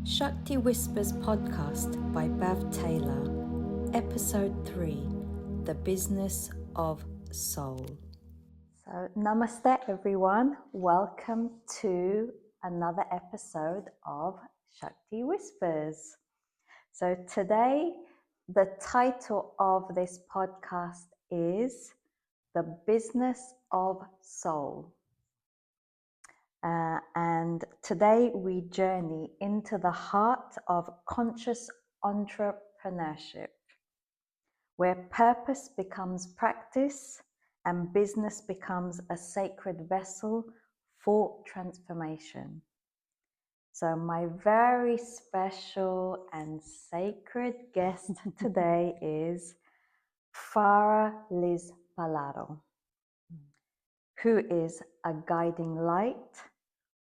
Shakti Whispers podcast by Tailor, episode 3, The Business of Soul. So, namaste everyone. Welcome to another episode of Shakti Whispers. So, today the title of this podcast is The Business of Soul. And today we journey into the heart of conscious entrepreneurship, where purpose becomes practice and business becomes a sacred vessel for transformation. So my very special and sacred guest today is Farah Liz Pallaro, who is a guiding light,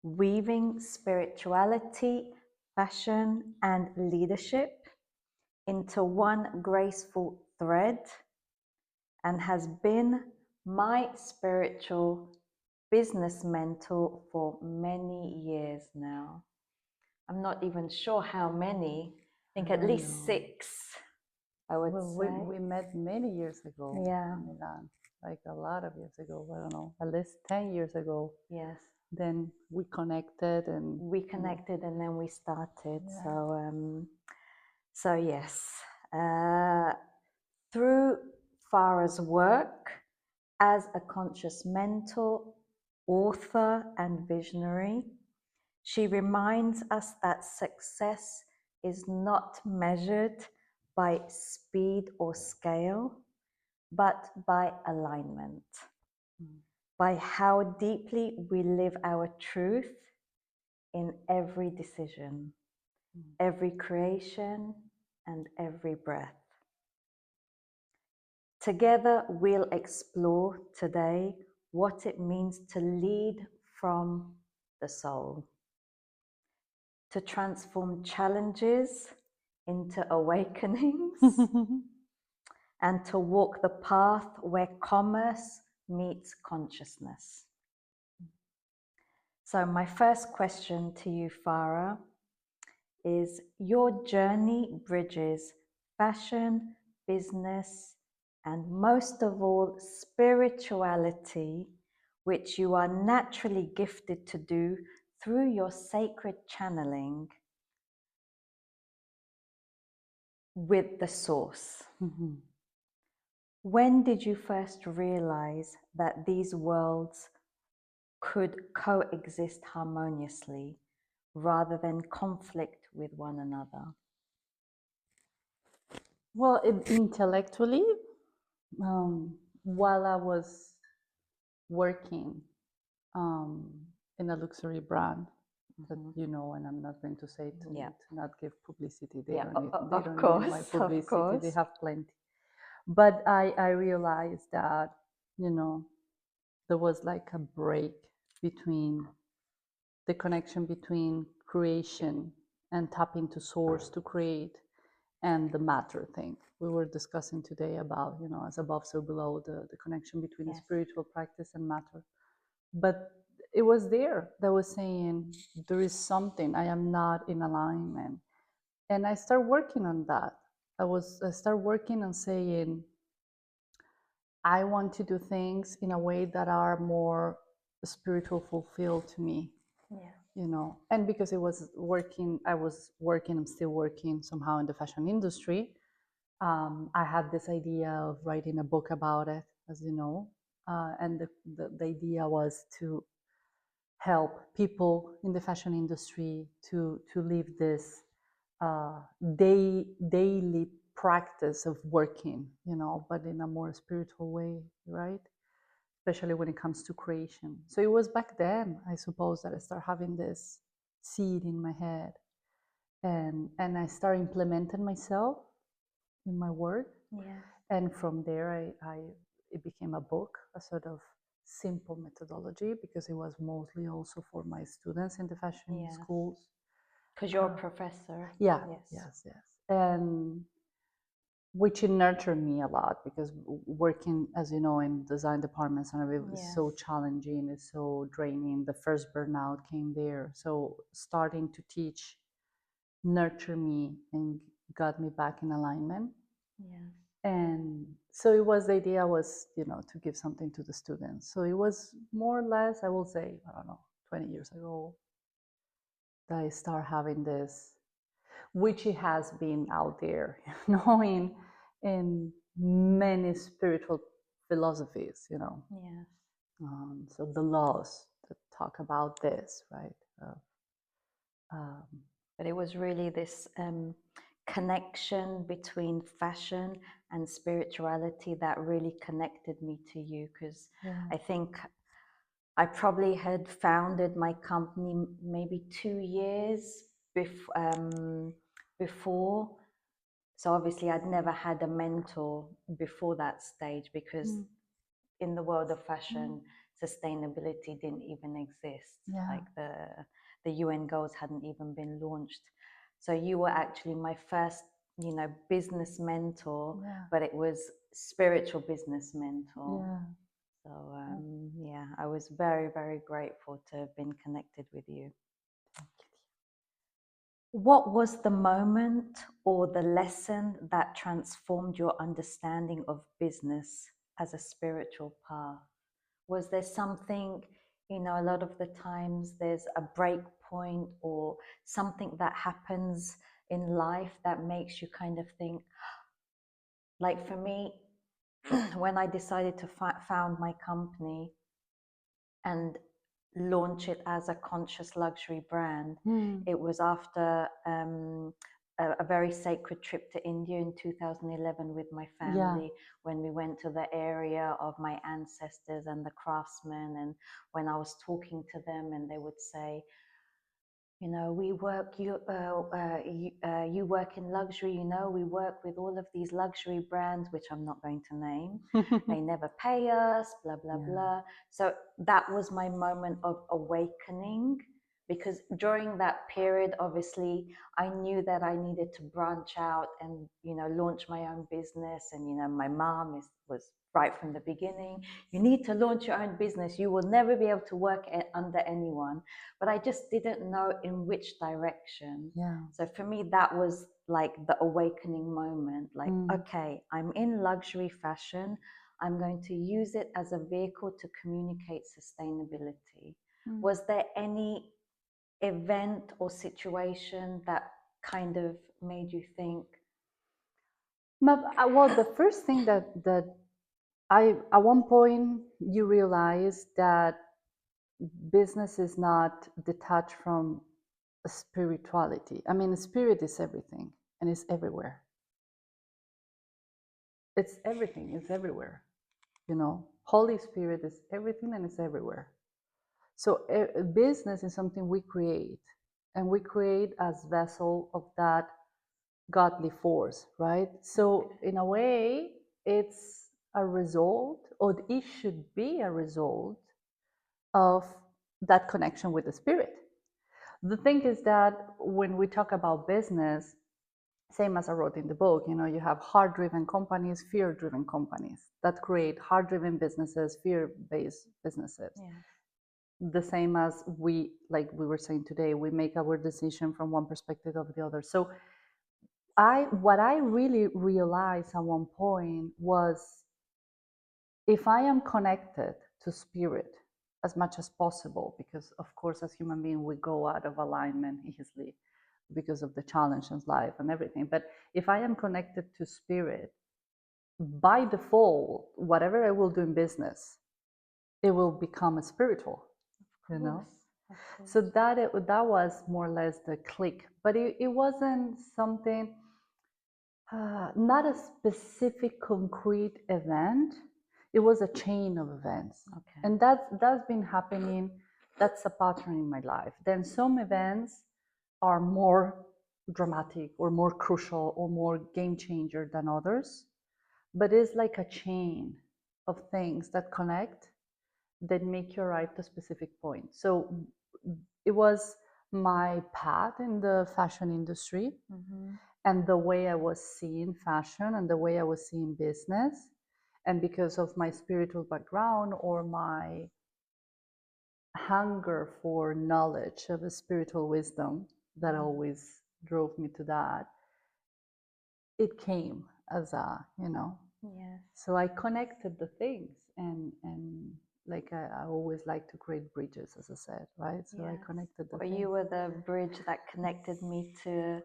weaving spirituality, fashion, and leadership into one graceful thread, and has been my spiritual business mentor for many years now. I'm not even sure how many. I think at least 6, I would say. We met many years ago in Milan, like a lot of years ago. I don't know, at least 10 years ago. Yes. Then we connected and then we started. Yeah. So yes, through Farah's work as a conscious mentor, author, and visionary, she reminds us that success is not measured by speed or scale, but by alignment, by how deeply we live our truth in every decision, every creation, and every breath. Together, we'll explore today what it means to lead from the soul, to transform challenges into awakenings, and to walk the path where commerce meets consciousness. So my first question to you, Farah, is your journey bridges fashion, business, and most of all, spirituality, which you are naturally gifted to do through your sacred channeling with the source. Mm-hmm. When did you first realize that these worlds could coexist harmoniously rather than conflict with one another? Well, intellectually, while I was working in a luxury brand, that you know, and I'm not going to say to not give publicity. They don't need my publicity. They have plenty. But I realized that, you know, there was like a break between the connection between creation and tapping to source to create and the matter thing. We were discussing today about, you know, as above, so below, the connection between the spiritual practice and matter. But it was there that was saying, there is something, I am not in alignment. And I started working on that. I started working on saying, I want to do things in a way that are more spiritual fulfilled to me. You know, and because I was working, I'm still working somehow in the fashion industry. I had this idea of writing a book about it, as you know, and the idea was to help people in the fashion industry to live this daily practice of working, you know, but in a more spiritual way, right? Especially when it comes to creation. So it was back then, I suppose, that I started having this seed in my head, and I started implementing myself in my work. And from there, it became a book, a sort of simple methodology, because it was mostly also for my students in the fashion schools. Because you're a professor. Yes. And which nurtured me a lot, because working, as you know, in design departments and everything is so challenging, it's so draining. The first burnout came there. So starting to teach nurtured me and got me back in alignment. Yeah. And so it was, the idea was, to give something to the students. So it was more or less, I will say, I don't know, 20 years ago that I start having this, which it has been out there, in many spiritual philosophies, Yes. So the laws that talk about this, right? But it was really this connection between fashion and spirituality that really connected me to you, because I think I probably had founded my company maybe 2 years before. So obviously I'd never had a mentor before that stage, because in the world of fashion, sustainability didn't even exist. Like the UN goals hadn't even been launched. So you were actually my first, business mentor, but it was spiritual business mentor. So I was very, very grateful to have been connected with you. What was the moment or the lesson that transformed your understanding of business as a spiritual path? Was there something, a lot of the times there's a break point or something that happens in life that makes you kind of think, like for me, when I decided to found my company and launch it as a conscious luxury brand, it was after a very sacred trip to India in 2011 with my family, when we went to the area of my ancestors and the craftsmen, and when I was talking to them and they would say, we work, you work in luxury, we work with all of these luxury brands, which I'm not going to name. They never pay us, blah, blah, blah. So that was my moment of awakening, because during that period, obviously, I knew that I needed to branch out and, launch my own business. And, my mom was right from the beginning, you need to launch your own business. You will never be able to work under anyone. But I just didn't know in which direction. So for me, that was like the awakening moment. Like, okay, I'm in luxury fashion. I'm going to use it as a vehicle to communicate sustainability. Was there any event or situation that kind of made you think? Well, the first thing that at one point you realize that business is not detached from spirituality. I mean, spirit is everything and it's everywhere. It's everything, it's everywhere. Holy Spirit is everything and it's everywhere. So business is something we create, and we create as vessel of that godly force, right? So in a way, it's a result, or it should be a result of that connection with the spirit. The thing is that when we talk about business, same as I wrote in the book, you have heart-driven companies, fear-driven companies that create heart-driven businesses, fear-based businesses. The same as like we were saying today, we make our decision from one perspective of the other. So what I really realized at one point was, if I am connected to spirit as much as possible, because of course as human beings we go out of alignment easily because of the challenge in life and everything, but if I am connected to spirit, by default, whatever I will do in business, it will become a spiritual, So that was more or less the click, but it wasn't something, not a specific concrete event. It was a chain of events, and that's been happening. That's a pattern in my life. Then some events are more dramatic or more crucial or more game changer than others, but it's like a chain of things that connect, that make you arrive to a specific point. So it was my path in the fashion industry, and the way I was seeing fashion and the way I was seeing business. And because of my spiritual background, or my hunger for knowledge of a spiritual wisdom that always drove me to that, it came as a, Yes. So I connected the things, and like I always like to create bridges, as I said, right? So I connected the things. You were the bridge that connected me to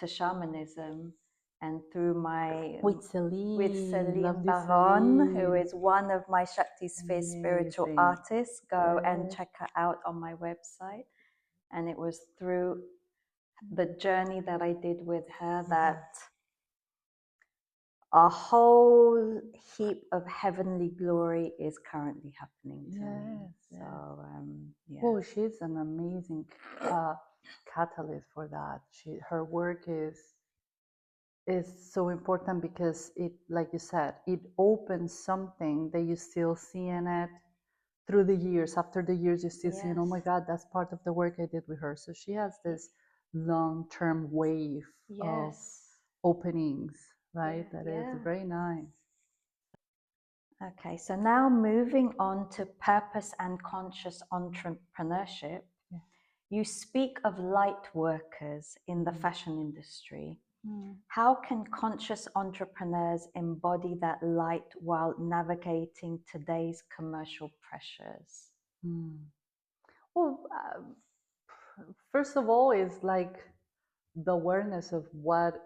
shamanism, and through my with Celine Baron, who is one of my Shakti Sphere spiritual artists. Go and check her out on my website. And it was through the journey that I did with her that a whole heap of heavenly glory is currently happening to me. So, Oh, she's an amazing catalyst for that. Her work is so important because it, like you said, it opens something that you still see in it through the years. After the years, you still see, oh my God, that's part of the work I did with her. So she has this long-term wave of openings, right? That is very nice. Okay, so now moving on to purpose and conscious entrepreneurship. You speak of light workers in the fashion industry. How can conscious entrepreneurs embody that light while navigating today's commercial pressures? Well, first of all, is like the awareness of what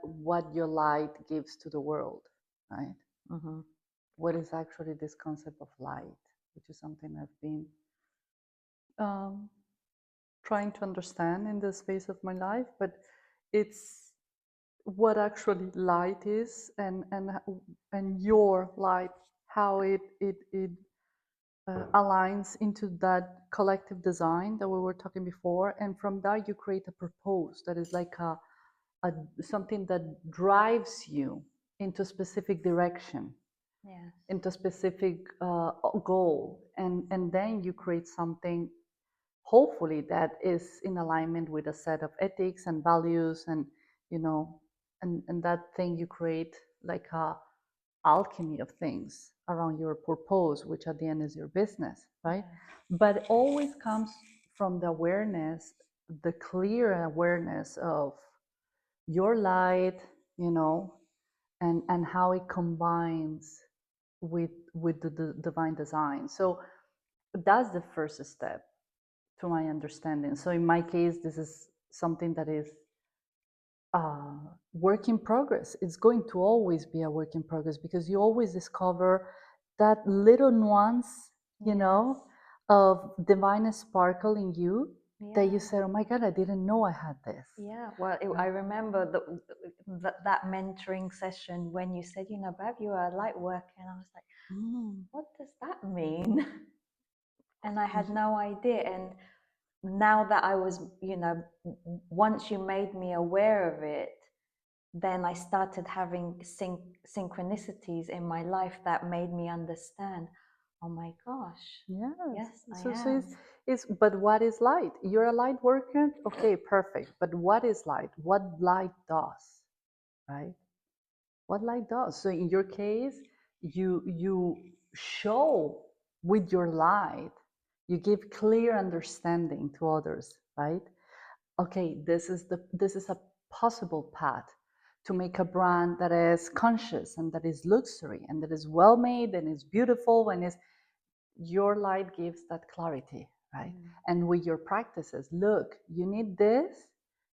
your light gives to the world, right? What is actually this concept of light, which is something I've been trying to understand in the space of my life, but it's what actually light is, and your light, how it aligns into that collective design that we were talking before, and from that you create a purpose that is like a something that drives you into a specific direction, into a specific goal, and then you create something, hopefully, that is in alignment with a set of ethics and values, and and that thing you create like a alchemy of things around your purpose, which at the end is your business, right? But always comes from the awareness, the clear awareness of your light, and how it combines with the divine design. So that's the first step, to my understanding. So in my case, this is something that is work in progress. It's going to always be a work in progress, because you always discover that little nuance, of divine sparkle in you, that you said, oh my God, I didn't know I had this. Well, I remember that mentoring session when you said, Bev, you are a light worker, and I was like, what does that mean? And I had no idea. And now that I was, once you made me aware of it, then I started having synchronicities in my life that made me understand, oh my gosh. Yes, I am. So but what is light? You're a light worker? Okay, perfect. But what is light? What light does, right? What light does. So in your case, you show with your light, you give clear understanding to others, right? Okay, this is a possible path to make a brand that is conscious and that is luxury and that is well made and is beautiful, and is your light gives that clarity, right? And with your practices, look, you need this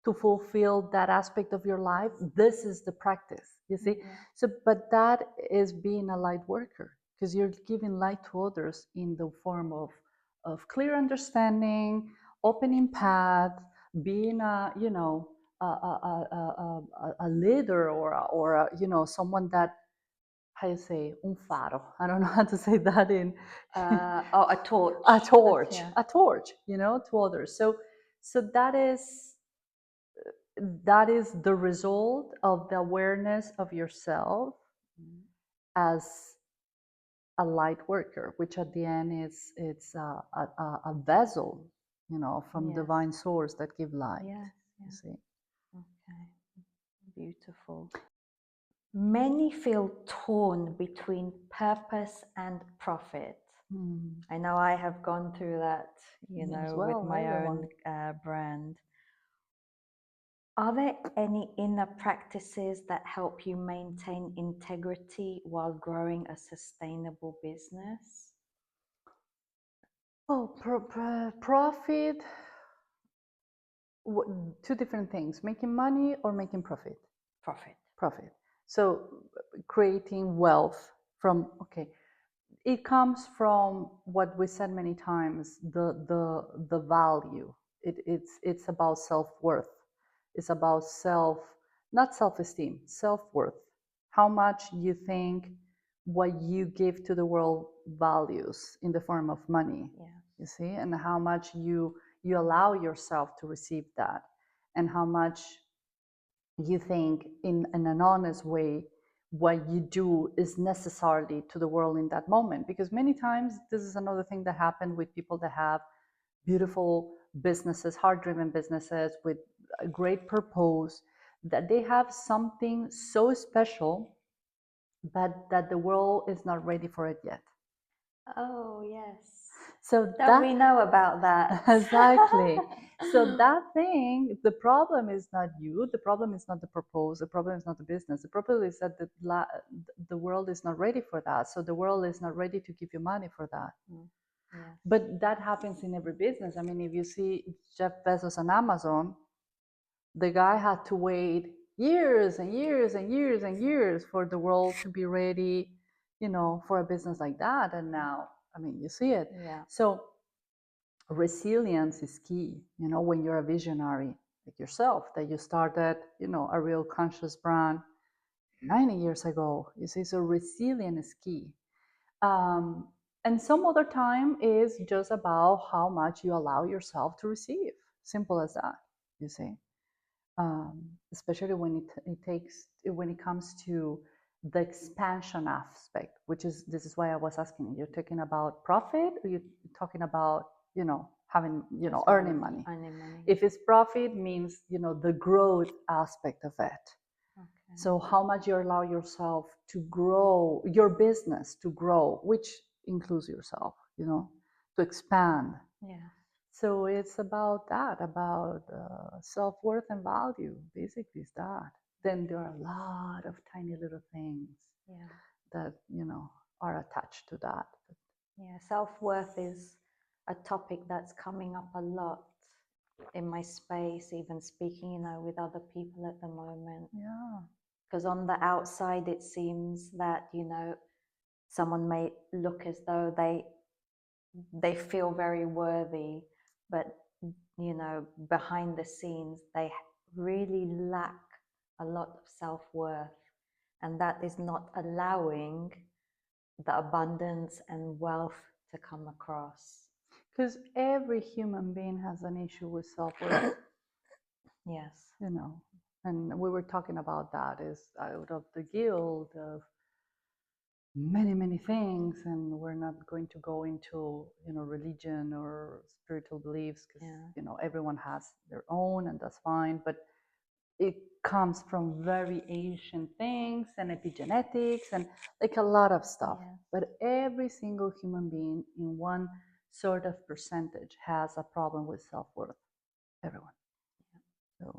to fulfill that aspect of your life. This is the practice, you see? So, but that is being a light worker, because you're giving light to others in the form of clear understanding, opening path, being a, a leader, or someone that, how you say, un faro. I don't know how to say that in. A torch. A torch, a torch, to others. So that is the result of the awareness of yourself as a light worker, which at the end it's a vessel, from divine source that give light. You see. Okay, beautiful. Many feel torn between purpose and profit. I know I have gone through that, with my own brand. Are there any inner practices that help you maintain integrity while growing a sustainable business? Oh, profit, two different things, making money or making profit? Profit. So creating wealth from, okay, it comes from what we said many times, the value. It's about self-worth. It's about not self-esteem, self-worth. How much you think what you give to the world values in the form of money. Yeah. You see, and how much you allow yourself to receive that, and how much you think in an honest way what you do is necessarily to the world in that moment. Because many times this is another thing that happened with people that have beautiful businesses, heart-driven businesses with a great purpose, that they have something so special, but that the world is not ready for it yet. Oh, yes. So that we know about that. Exactly. So that thing, the problem is not you, the problem is not the purpose, the problem is not the business. The problem is that the world is not ready for that. So the world is not ready to give you money for that. Yeah. But that happens in every business. I mean, if you see Jeff Bezos on Amazon, the guy had to wait years and years and years and years for the world to be ready, for a business like that. And now, I mean, you see it. Yeah. So resilience is key, when you're a visionary like yourself, that you started, a real conscious brand 90 years ago. You see, so resilience is key. And some other time is just about how much you allow yourself to receive. Simple as that, you see. Especially when it comes to the expansion aspect, this is why I was asking, you're talking about profit, or you're talking about, having, earning money? Earning money. If it's profit, means, the growth aspect of it. Okay. So how much you allow yourself to grow, your business to grow, which includes yourself, to expand. Yeah. So it's about that, about self-worth and value, basically is that. Then there are a lot of tiny little things that, are attached to that. Yeah, self-worth is a topic that's coming up a lot in my space, even speaking, with other people at the moment. Yeah. Because on the outside, it seems that, someone may look as though they feel very worthy, but, behind the scenes, they really lack a lot of self-worth. And that is not allowing the abundance and wealth to come across. Because every human being has an issue with self-worth. Yes. And we were talking about that, is out of the guilt of many, many things, and we're not going to go into, religion or spiritual beliefs, because, everyone has their own, and that's fine, but it comes from very ancient things and epigenetics and like a lot of stuff. Yeah. But every single human being in one sort of percentage has a problem with self-worth. Everyone. Yeah.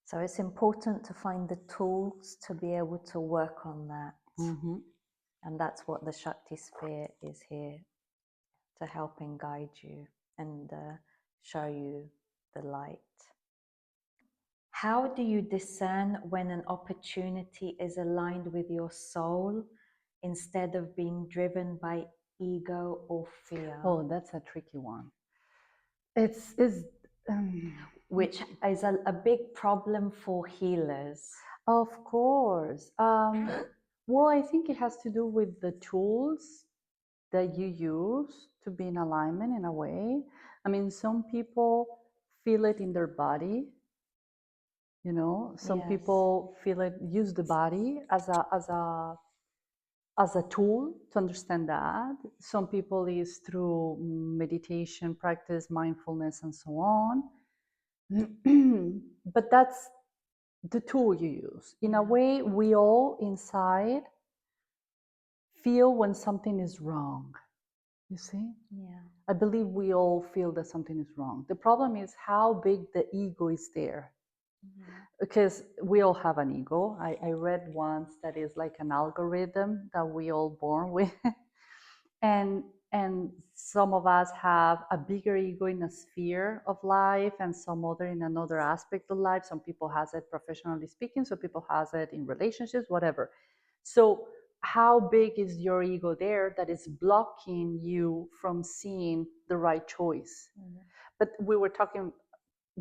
So it's important to find the tools to be able to work on that. Mm-hmm. And that's what the Shakti sphere is here to help and guide you and show you the light. How do you discern when an opportunity is aligned with your soul instead of being driven by ego or fear? Oh, that's a tricky one. Which is a big problem for healers. Of course. Well, I think it has to do with the tools that you use to be in alignment in a way. I mean, some people feel it in their body. Some people feel it, use the body as a tool to understand that. Some people is through meditation practice, mindfulness, and so on. But that's the tool you use. In a way, we all inside feel when something is wrong. You see? Yeah. I believe we all feel that something is wrong. The problem is how big the ego is there. Because we all have an ego. I read once that is like an algorithm that we all born with. and some of us have a bigger ego in a sphere of life and some other in another aspect of life. Some people has it professionally speaking, some people has it in relationships, whatever. So how big is your ego there that is blocking you from seeing the right choice? But we were talking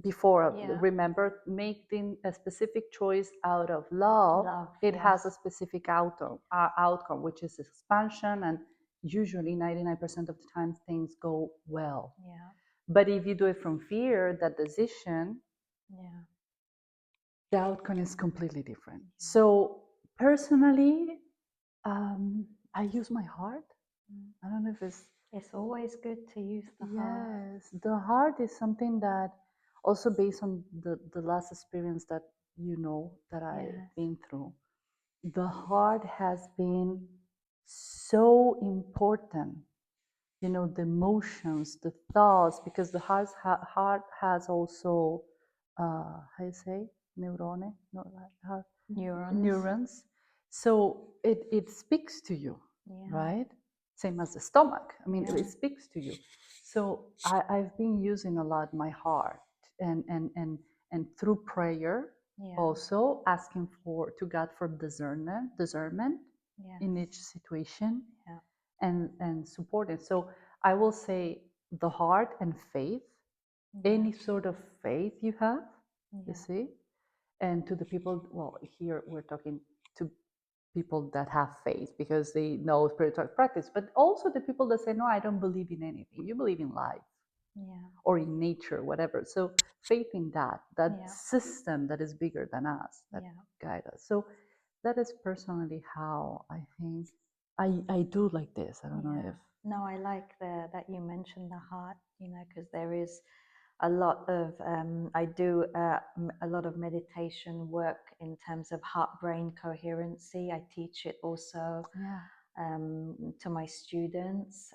before, remember, making a specific choice out of love, it has a specific outcome, which is expansion, and usually 99% of the time things go well. But if you do it from fear, that decision, the outcome is completely different. So personally, I use my heart. I don't know if it's always good to use the heart. Yes, the heart is something that also based on the last experience that that I've been through. The heart has been so important. The emotions, the thoughts, because the heart has also how you say neurone, neurons. So it speaks to you, right? Same as the stomach. I mean, it speaks to you. So I've been using a lot my heart and through prayer also asking to God for discernment in each situation and support it. So I will say the heart and faith, any sort of faith you have, you see, and to the people, well, here we're talking to people that have faith because they know spiritual practice, but also the people that say, no, I don't believe in anything. You believe in life or in nature, whatever. So faith in that system that is bigger than us, that guide us. So that is personally how I think I do like this. I don't know if. No, I like that you mentioned the heart, because there is a lot of, I do a lot of meditation work in terms of heart-brain coherency. I teach it also to my students.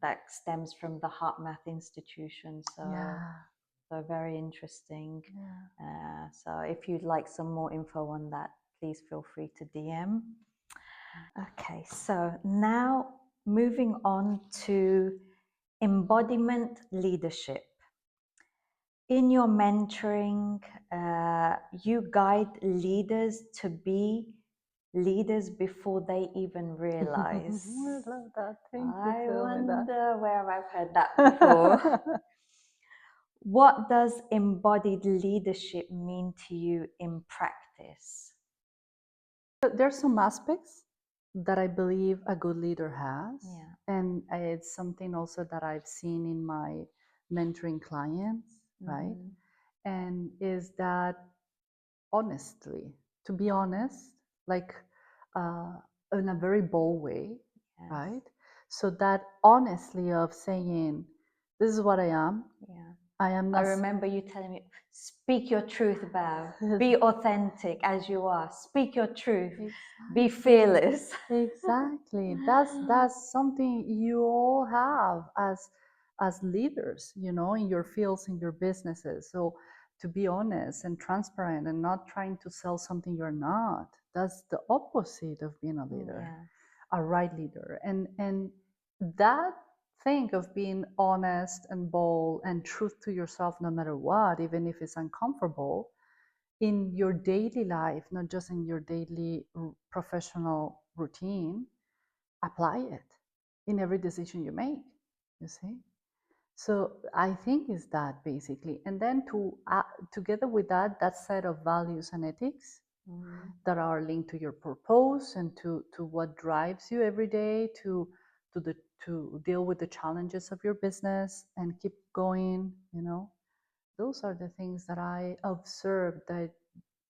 That stems from the Heart Math Institution. So very interesting. So if you'd like some more info on that, please feel free to DM. Okay, so now moving on to embodiment leadership. In your mentoring, you guide leaders to be leaders before they even realize. I love that. Thank you. I wonder where I've heard that before. What does embodied leadership mean to you in practice? There's some aspects that I believe a good leader has. And it's something also that I've seen in my mentoring clients, right? And is that honestly, to be honest, like in a very bold way, right? So that honestly of saying, this is what I am. I am not. I remember you telling me, speak your truth, Bao. Be authentic as you are. Speak your truth. Be fearless. Exactly. That's something you all have as leaders, in your fields, in your businesses. So to be honest and transparent and not trying to sell something you're not. That's the opposite of being a leader, a right leader. And that thing of being honest and bold and truth to yourself no matter what, even if it's uncomfortable, in your daily life, not just in your daily professional routine, apply it in every decision you make, you see? So I think is that basically. And then together with that set of values and ethics that are linked to your purpose and to what drives you every day to deal with the challenges of your business and keep going, those are the things that I observe that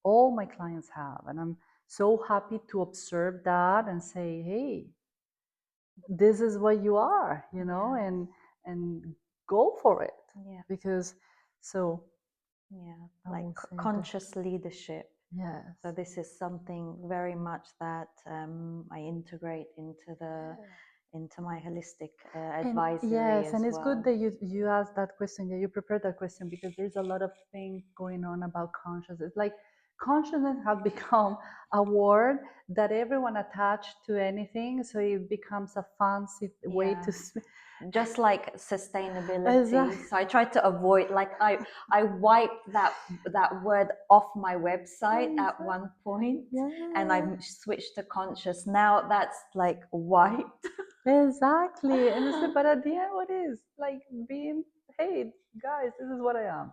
all my clients have. And I'm so happy to observe that and say, hey, this is what you are, and go for it. Because like conscious leadership. Yes. So this is something very much that I integrate into into my holistic advisory yes, and as it's well. good that you asked that question, that you prepared that question, because there's a lot of things going on about consciousness. Like consciousness have become a word that everyone attached to anything, so it becomes a fancy way to just like sustainability. Exactly. So I tried to avoid, like I wiped that word off my website at one point, and I switched to conscious. Now that's like wiped. Exactly. And I said, but at the end, what is like being, hey guys, this is what I am.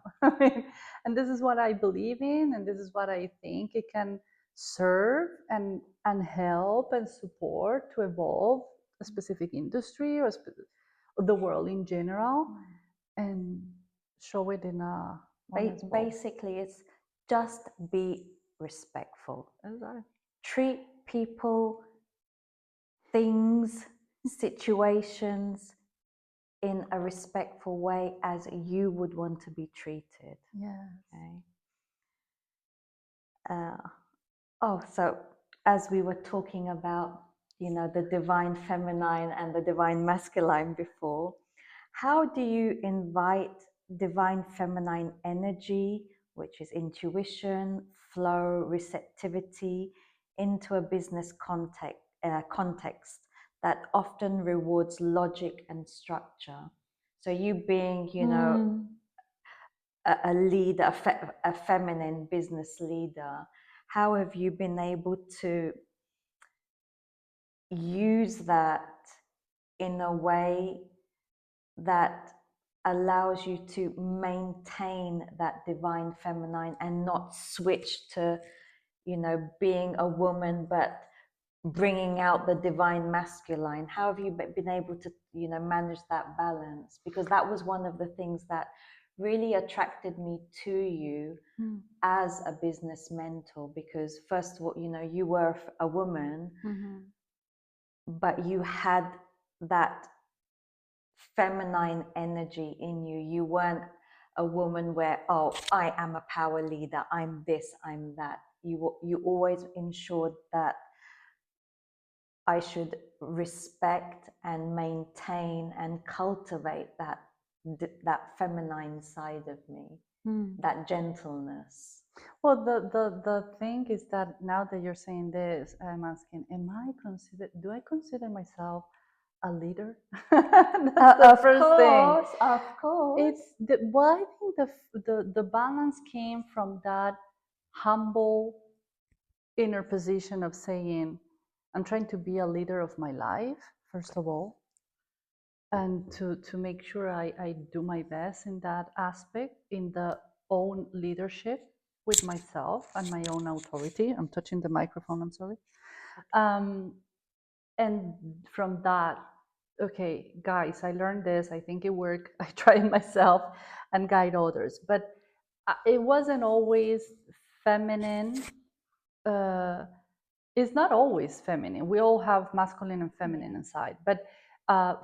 And this is what I believe in, and this is what I think it can serve and help and support to evolve a specific industry or the world in general, and show it in a basically it's just be respectful. Exactly. Treat people, things, situations in a respectful way as you would want to be treated. Yes. Okay. So as we were talking about, the divine feminine and the divine masculine before, how do you invite divine feminine energy, which is intuition, flow, receptivity, into a business context that often rewards logic and structure? So you being, a leader, a feminine business leader, how have you been able to use that in a way that allows you to maintain that divine feminine and not switch to, being a woman but bringing out the divine masculine? How have you been able to, manage that balance? Because that was one of the things that really attracted me to you as a business mentor, because first of all, you were a woman, but you had that feminine energy in you. You weren't a woman where, oh, I am a power leader, I'm this, I'm that. You always ensured that I should respect and maintain and cultivate that feminine side of me, that gentleness. Well, the thing is that now that you're saying this, I'm asking, do I consider myself a leader? That's the first thing. Of course. Well, I think the balance came from that humble inner position of saying, I'm trying to be a leader of my life, first of all, and to make sure I do my best in that aspect, in the own leadership with myself and my own authority. I'm touching the microphone, I'm sorry. And from that, okay, guys, I learned this, I think it worked, I try it myself and guide others. But it wasn't always feminine. It's not always feminine. We all have masculine and feminine inside. But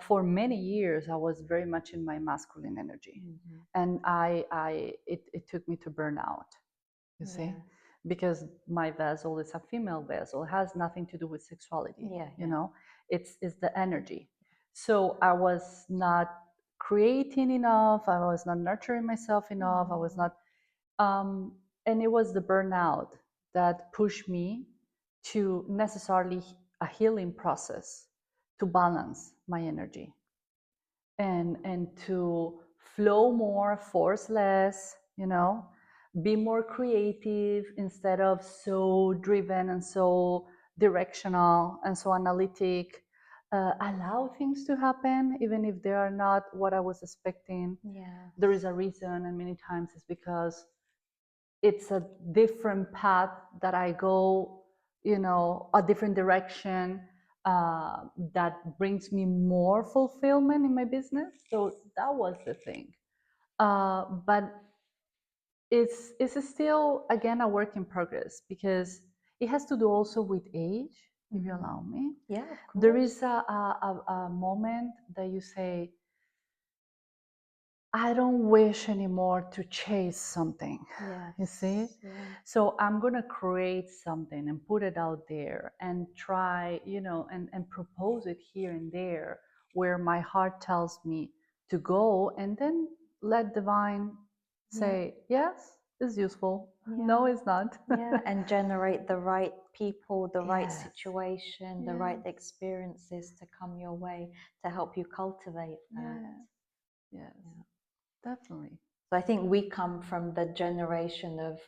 for many years, I was very much in my masculine energy. And it took me to burnout, you see? Because my vessel is a female vessel. It has nothing to do with sexuality, you know? It's the energy. So I was not creating enough. I was not nurturing myself enough. I was not, and it was the burnout that pushed me to necessarily a healing process to balance my energy and to flow more, force less, be more creative instead of so driven and so directional and so analytic. Allow things to happen even if they are not what I was expecting. There is a reason, and many times it's because it's a different path that I go, a different direction that brings me more fulfillment in my business. So that was the thing. But it's still, again, a work in progress, because it has to do also with age, if you allow me. Yeah, of course. There is a moment that you say, I don't wish anymore to chase something. Yes. You see? Yeah. So I'm going to create something and put it out there and try, and propose it here and there where my heart tells me to go, and then let divine say, yes, it's useful. Yeah. No, it's not. Yeah, and generate the right people, the right Yes. situation, the right experiences to come your way to help you cultivate that. Yes. Definitely. So I think we come from the generation of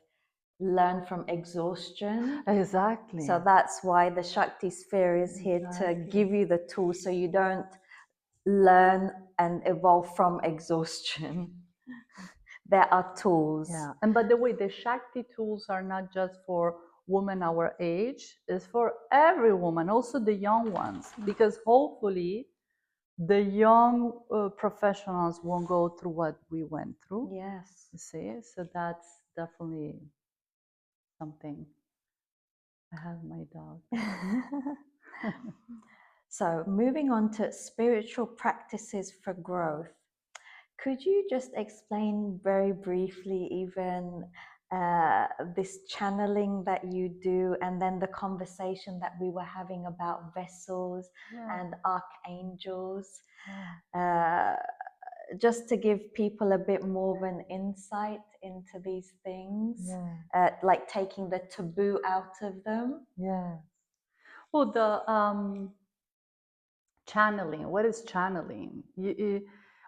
learn from exhaustion. Exactly. So that's why the Shakti sphere is here to give you the tools so you don't learn and evolve from exhaustion. There are tools. Yeah. And by the way, the Shakti tools are not just for women our age, it's for every woman, also the young ones, because hopefully the young professionals won't go through what we went through. Yes. You see, so that's definitely something. I have my dog. So moving on to spiritual practices for growth. Could you just explain very briefly even this channeling that you do, and then the conversation that we were having about vessels and archangels, just to give people a bit more of an insight into these things, like taking the taboo out of them? Yeah. Well, the channeling. What is channeling?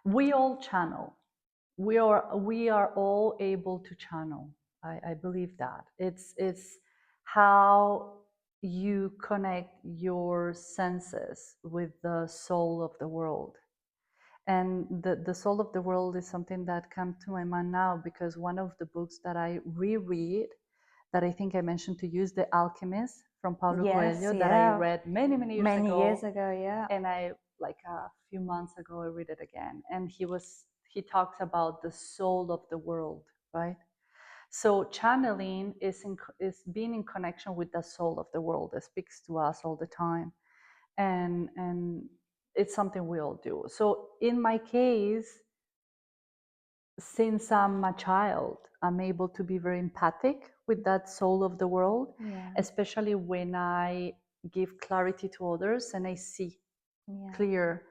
We all channel. We are all able to channel. I believe that it's how you connect your senses with the soul of the world. And the soul of the world is something that comes to my mind now because one of the books that I reread, that I think I mentioned to you, is The Alchemist from Paulo Coelho, that I read many years ago. Yeah. And I, like a few months ago, I read it again. And he talks about the soul of the world, right? So channeling is being in connection with the soul of the world that speaks to us all the time. And it's something we all do. So in my case, since I'm a child, I'm able to be very empathic with that soul of the world, especially when I give clarity to others and I see clear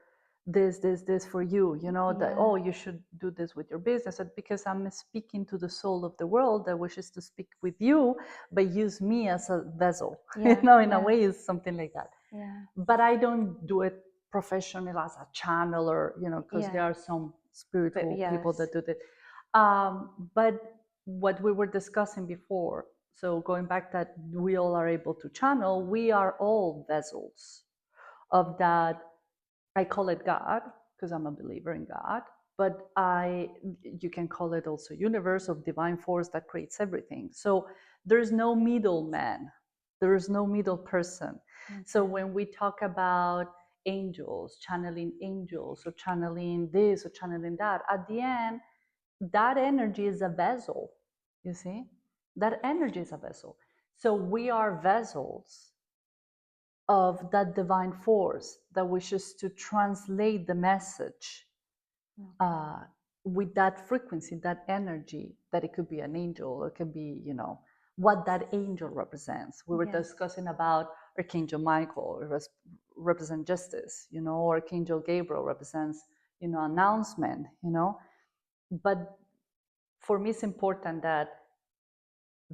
this for you, that, oh, you should do this with your business, because I'm speaking to the soul of the world that wishes to speak with you, but use me as a vessel, in a way, is something like that. But I don't do it professionally as a channeler, because there are some spiritual people that do that. But what we were discussing before, so going back, that we all are able to channel, we are all vessels of that. I call it God because I'm a believer in God, but you can call it also universe of divine force that creates everything. So there's no middleman, there is no middle person. So when we talk about angels, channeling angels, or channeling this or channeling that, at the end, that energy is a vessel. You see, that energy is a vessel. So we are vessels of that divine force that wishes to translate the message with that frequency, that energy, that it could be an angel, it could be, what that angel represents. We were discussing about Archangel Michael, it represents justice, or Archangel Gabriel represents, announcement, But for me, it's important that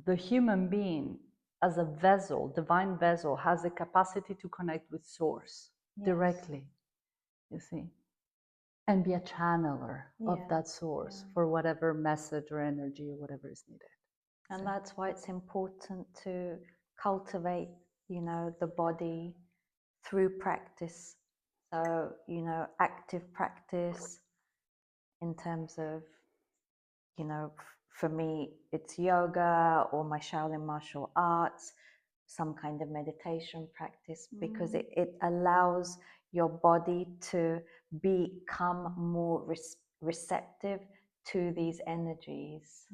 the human being, as a vessel, divine vessel, has the capacity to connect with source directly, you see, and be a channeler of that source for whatever message or energy or whatever is needed. And that's why it's important to cultivate, the body through practice. So, active practice in terms of, for me, it's yoga or my Shaolin martial arts, some kind of meditation practice, because it allows your body to become more receptive to these energies.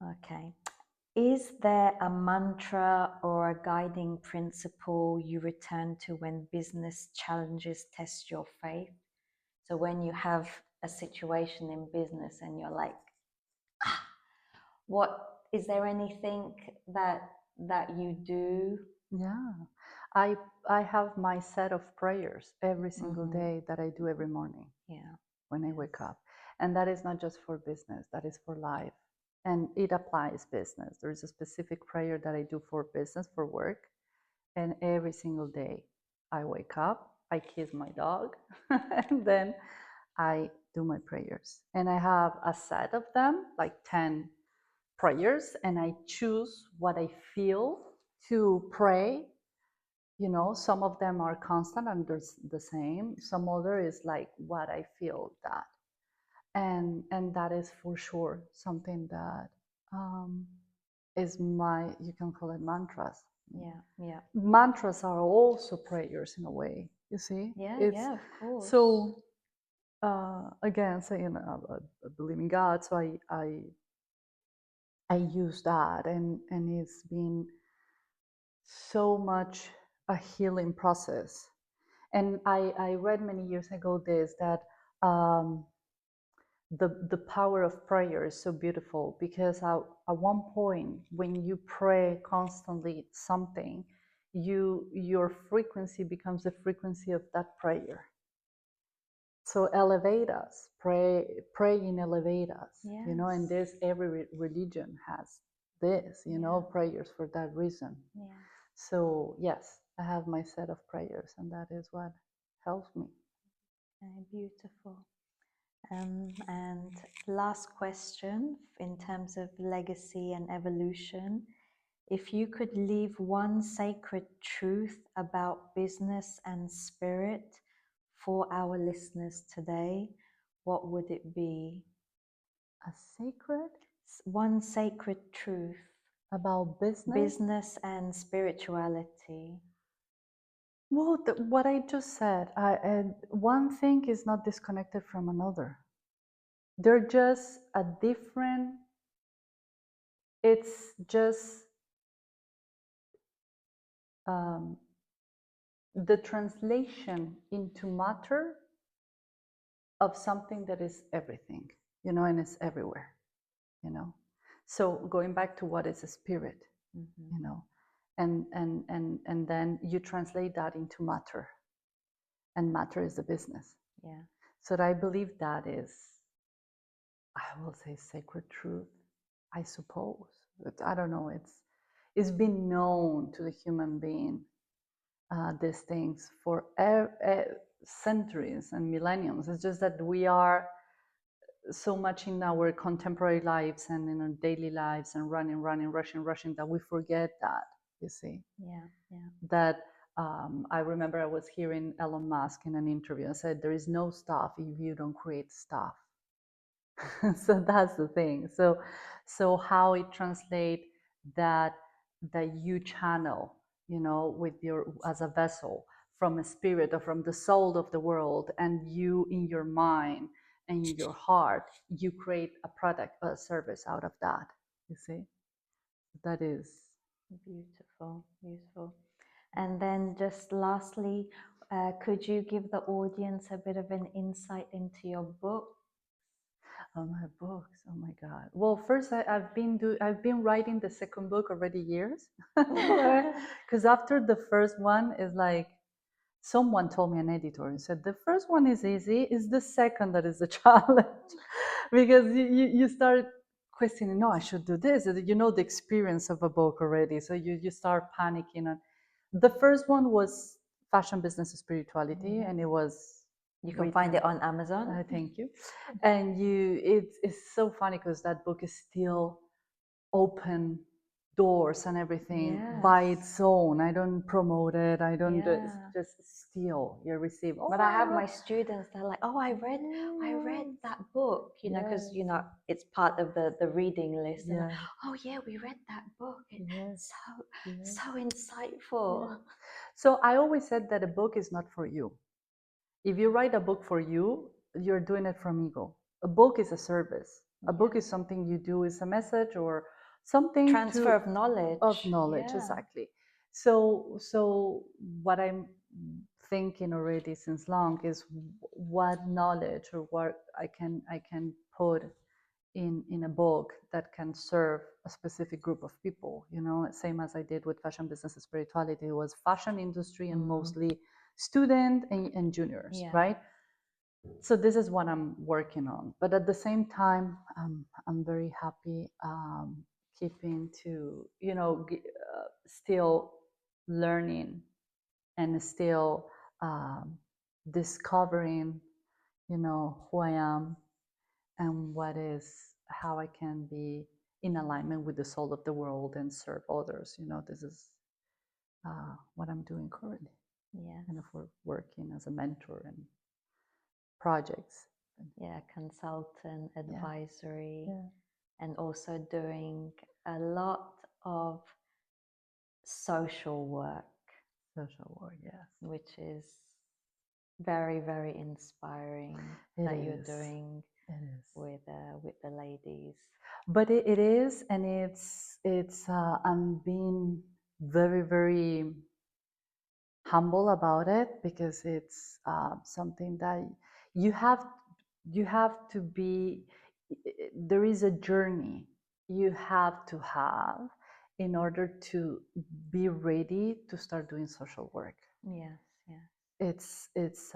Okay. Is there a mantra or a guiding principle you return to when business challenges test your faith? So when you have a situation in business and you're like, what is there anything that you do? Yeah, I have my set of prayers every single day that I do every morning. Yeah. When I wake up, and that is not just for business, that is for life, and it applies business. There is a specific prayer that I do for business, for work, and every single day I wake up, I kiss my dog, and then I do my prayers, and I have a set of them, like 10 prayers, and I choose what I feel to pray. You know, some of them are constant and they're the same. Some other is like what I feel that, and that is for sure something that is my, you can call it mantras. Yeah. Mantras are also prayers in a way. You see? Yeah, of course. So again, saying I believe in God, so I use that, and it's been so much a healing process. And I read many years ago this, that the power of prayer is so beautiful, because at one point when you pray constantly something, your frequency becomes the frequency of that prayer. So elevate us, praying elevate us. Yes. You know, and this, every religion has this, you know, prayers for that reason. Yeah. So yes, I have my set of prayers, and that is what helps me. Beautiful. And last question, in terms of legacy and evolution, if you could leave one sacred truth about business and spirit for our listeners today, what would it be? A sacred? One sacred truth About business and spirituality. Well, what I just said, one thing is not disconnected from another. They're just a different, it's just the translation into matter of something that is everything, you know, and it's everywhere, you know. So going back to what is a spirit, you know, and then you translate that into matter, and matter is the business. Yeah. So I believe that is, I will say, sacred truth, I suppose. But I don't know. It's been known to the human being, these things for centuries and millenniums. It's just that we are so much in our contemporary lives and in our daily lives and running, rushing, that we forget that. You see? Yeah. That I remember I was hearing Elon Musk in an interview and said, "There is no stuff if you don't create stuff." So that's the thing. So how it translate that you channel, you know, with your, as a vessel, from a spirit or from the soul of the world, and you in your mind and in your heart, you create a product or a service out of that. You see, that is beautiful. And then just lastly, could you give the audience a bit of an insight into your book? Oh, my books! Oh my God! Well, first I've been writing the second book already years, because after the first one is like, someone told me, an editor, and said the first one is easy, it's the second that is the challenge, because you start questioning, no, I should do this. You know the experience of a book already, so you start panicking. And the first one was Fashion, Business, Spirituality, and it was. You can find it on Amazon. Thank you. And it's so funny because that book is still open doors and everything by its own. I don't promote it. I don't just still you receive. But I have my students, they're like, oh, I read that book, you know, because you know it's part of the reading list. And oh yeah, we read that book. It's so insightful. So I always said that a book is not for you. If you write a book for you, you're doing it from ego. A book is a service. A book is something you do, is a message or something. Transfer of knowledge. Of knowledge, exactly. So what I'm thinking already since long is what knowledge or what I can put in a book that can serve a specific group of people, you know, same as I did with fashion business and spirituality. It was fashion industry and mostly student and juniors, right? So this is what I'm working on. But at the same time, I'm very happy keeping to, you know, still learning and still discovering, you know, who I am and how I can be in alignment with the soul of the world and serve others. You know, this is what I'm doing currently. Yeah. And if we're working as a mentor and projects. Yeah, consultant, advisory, and also doing a lot of social work. Social work, yes. Which is very, very inspiring you're doing with the ladies. But it is, and it's I'm being very, very humble about it, because it's something that you have to be, there is a journey you have to have in order to be ready to start doing social work. Yes, yes. It's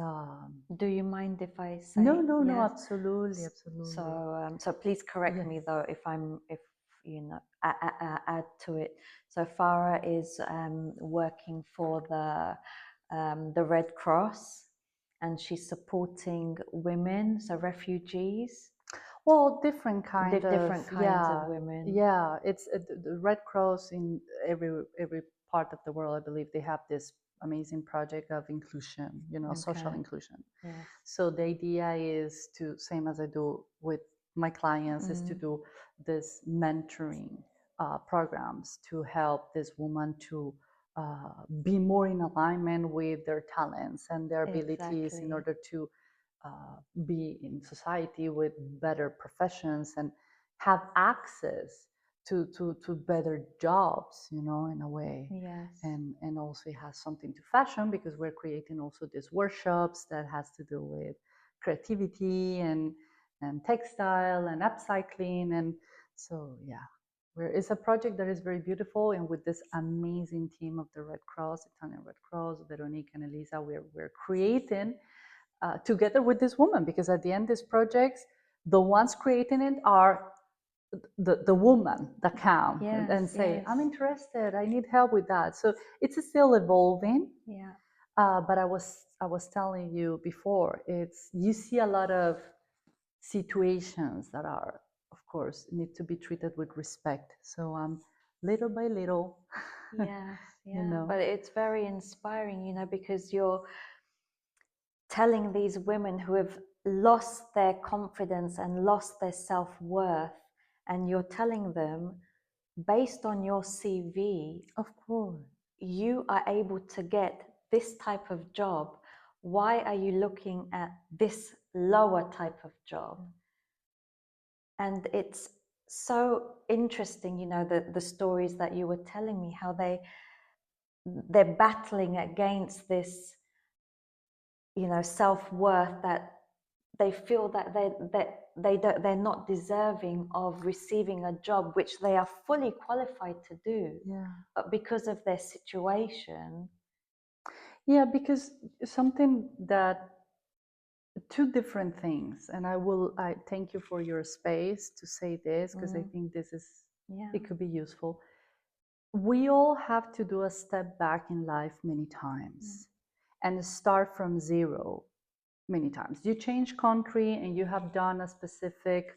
do you mind if I say? No, absolutely. So please correct me though if you know, add to it. So Farah is working for the Red Cross, and she's supporting women, so refugees. Well, different kinds of women. Yeah, it's the Red Cross in every part of the world. I believe they have this amazing project of inclusion, you know, social inclusion. Yes. So the idea is to, same as I do with my clients, is to do this mentoring programs to help this woman to be more in alignment with their talents and their abilities in order to be in society with better professions and have access to better jobs, you know, in a way. Yes. And also it has something to fashion, because we're creating also these workshops that has to do with creativity and textile and upcycling. And so, yeah, it's a project that is very beautiful, and with this amazing team of the Red Cross, Italian Red Cross, Veronique and Elisa, we're creating together with this woman, because at the end, these projects, the ones creating it are the woman that come and say, I'm interested, I need help with that. So it's still evolving. Yeah. But I was telling you before, you see a lot of situations that are, of course, need to be treated with respect. So little by little. Yes, yeah. You know? But it's very inspiring, you know, because you're telling these women who have lost their confidence and lost their self-worth, and you're telling them, based on your CV, of course, you are able to get this type of job. Why are you looking at this lower type of job? And it's so interesting, you know, the stories that you were telling me, how they're battling against this, you know, self-worth, that they feel that they're not deserving of receiving a job which they are fully qualified to do. Yeah. But because of their situation. Yeah, because something that, two different things, and I thank you for your space to say this, because I think this is, it could be useful. We all have to do a step back in life many times and start from zero many times. You change country and you have done a specific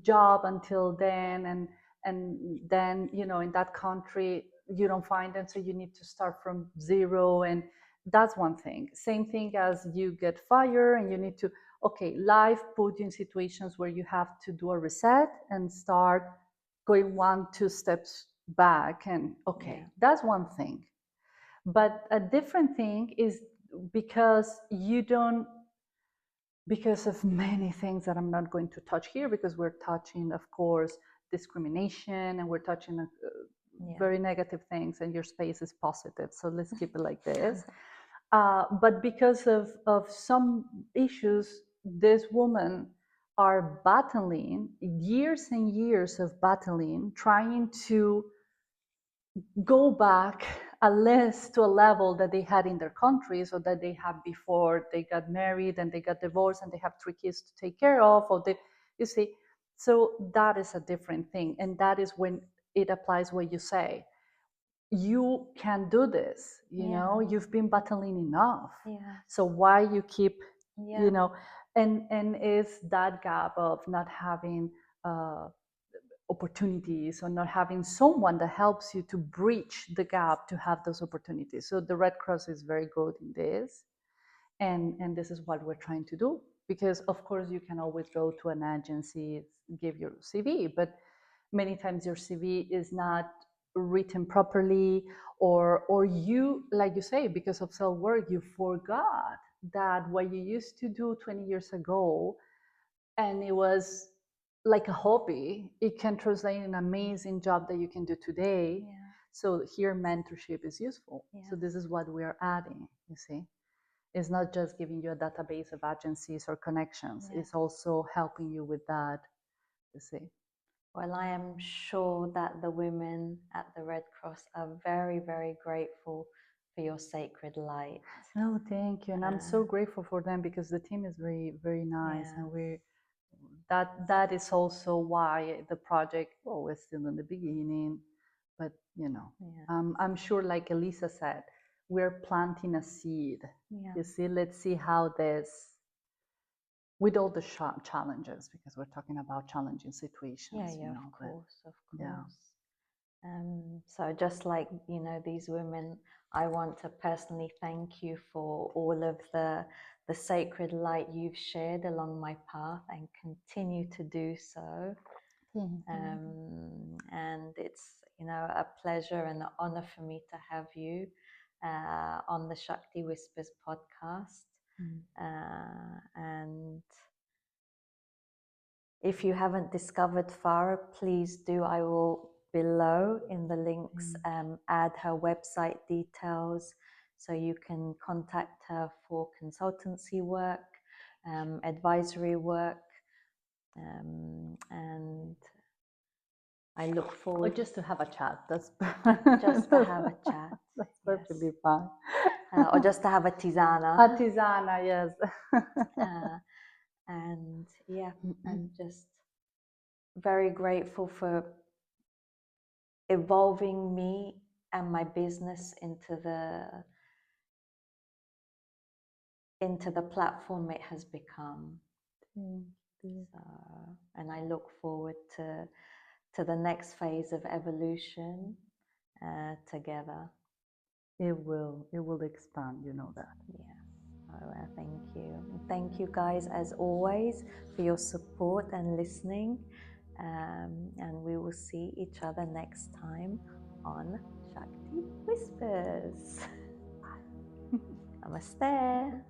job until then, and then, you know, in that country you don't find them, so you need to start from zero. And that's one thing. Same thing as you get fired and you need to, okay, life put you in situations where you have to do a reset and start going 1-2 steps back. And okay, that's one thing. But a different thing is because of many things that I'm not going to touch here, because we're touching, of course, discrimination, and we're touching very negative things, and your space is positive. So let's keep it like this. But because of some issues, these women are battling years and years of battling, trying to go back at least to a level that they had in their countries or that they had before they got married and they got divorced and they have 3 kids to take care of, or they, you see. So that is a different thing, and that is when it applies what you say. You can do this, you know, you've been battling enough. So why you keep, you know, and is that gap of not having opportunities or not having someone that helps you to breach the gap to have those opportunities. So the Red Cross is very good in this, and this is what we're trying to do. Because of course you can always go to an agency, give your CV, but many times your CV is not written properly, or you, like you say, because of self-work, you forgot that what you used to do 20 years ago, and it was like a hobby, it can translate in an amazing job that you can do today. So here mentorship is useful. So this is what we are adding, you see. It's not just giving you a database of agencies or connections. It's also helping you with that, you see. Well, I am sure that the women at the Red Cross are very, very grateful for your sacred light. No, thank you. And I'm so grateful for them, because the team is very, very nice. And that is also why the project, well, we're still in the beginning, but you know, I'm sure, like Elisa said, we're planting a seed. You see, let's see how this, with all the challenges, because we're talking about challenging situations. You know, of course. So just like, you know, these women, I want to personally thank you for all of the sacred light you've shared along my path, and continue to do so. And it's, you know, a pleasure and an honor for me to have you on the Shakti Whispers podcast. And if you haven't discovered Farah, please do. I will below in the links add her website details, so you can contact her for consultancy work, advisory work, and I look forward. Or just to have a chat. That's just to have a chat. That's perfectly fine. Or just to have a tisana. A tisana, yes. And I'm just very grateful for evolving me and my business into the platform it has become. So, and I look forward to the next phase of evolution together. It will expand, you know that. Thank you. Thank you guys, as always, for your support and listening. And we will see each other next time on Shakti Whispers. Namaste.